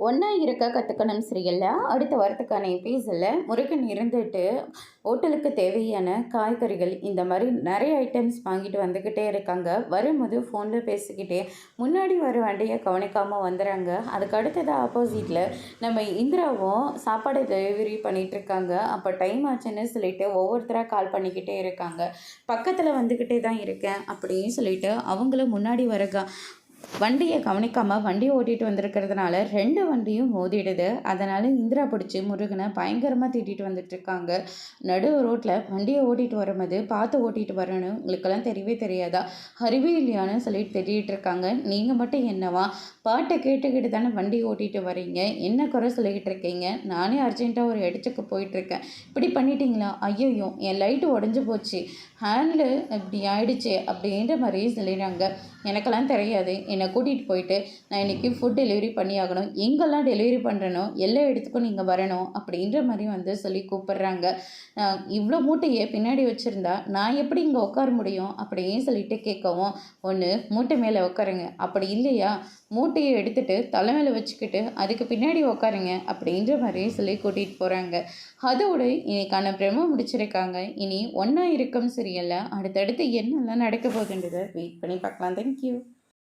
ஒன்றா இருக்க கற்றுக்கணும் சரியில்ல. அடுத்த வாரத்துக்கான எபிசோடில் முருகன் இருந்துட்டு ஹோட்டலுக்கு தேவையான காய்கறிகள் இந்த மாதிரி நிறைய ஐட்டம்ஸ் வாங்கிட்டு வந்துக்கிட்டே இருக்காங்க. வரும்போது ஃபோனில் பேசிக்கிட்டே முன்னாடி வர வண்டியை கவனிக்காமல் வந்துடுறாங்க. அதுக்கு அடுத்தது ஆப்போசிட்டில் நம்ம இந்திராவும் சாப்பாடு டெலிவரி பண்ணிகிட்ருக்காங்க. அப்போ டைம் ஆச்சுன்னு சொல்லிட்டு ஒவ்வொருத்தராக கால் பண்ணிக்கிட்டே இருக்காங்க. பக்கத்தில் வந்துக்கிட்டே தான் இருக்கேன் அப்படின்னு சொல்லிட்டு அவங்களும் முன்னாடி வர வண்டியை கவனிக்காமல் வண்டியை ஓட்டிகிட்டு வந்திருக்கிறதுனால 2 வண்டியும் மோதிடுது. அதனால் இந்திரா பிடிச்சி முருகனை பயங்கரமாக திட்டிகிட்டு வந்துட்டுருக்காங்க. நடு ரோட்டில் வண்டியை ஓட்டிகிட்டு வரும்போது பார்த்து ஓட்டிகிட்டு வரணும், உங்களுக்கெல்லாம் தெரியவே தெரியாதா, அறிவே இல்லையான்னு சொல்லிட்டு திட்டிகிட்டு இருக்காங்க. நீங்கள் மட்டும் என்னவா பாட்டை கேட்டுக்கிட்டு தானே வண்டி ஓட்டிகிட்டு வரீங்க, என்ன குறை சொல்லிக்கிட்டு இருக்கீங்க, நானே அர்ஜென்ட்டாக ஒரு இடத்துக்கு போயிட்டுருக்கேன், இப்படி பண்ணிட்டீங்களா, ஐயோ என் லைட்டு உடஞ்சி போச்சு, ஹேண்டில் இப்படி ஆயிடுச்சு அப்படின்ற மாதிரி சொல்லிடுறாங்க. எனக்கெல்லாம் தெரியாது, என்னை கூட்டிகிட்டு போயிட்டு நான் இன்றைக்கி ஃபுட் டெலிவரி பண்ணியாகணும், எங்கெல்லாம் டெலிவரி பண்ணுறனோ எல்லா இடத்துக்கும் நீங்கள் வரணும் அப்படின்ற மாதிரி சொல்லி கூப்பிட்றாங்க. இவ்வளோ மூட்டையை பின்னாடி வச்சுருந்தா நான் எப்படி இங்கே உட்கார முடியும் அப்படின்னு சொல்லிட்டு கேட்கவும், ஒன்று மூட்டை மேலே உட்காருங்க, அப்படி இல்லையா மூட்டையை எடுத்துகிட்டு தலை மேலே வச்சுக்கிட்டு அதுக்கு பின்னாடி உட்காருங்க அப்படின்ற மாதிரி சொல்லி கூட்டிகிட்டு போகிறாங்க. அதோட இன்னைக்கான பிரம முடிச்சிருக்காங்க. இனி ஒன்றா இருக்கும் சரியல்ல அடுத்தடுத்து என்னெல்லாம் நடக்க போகுதுன்றதை வெயிட் பண்ணி பார்க்கலாம். தேங்க்யூ.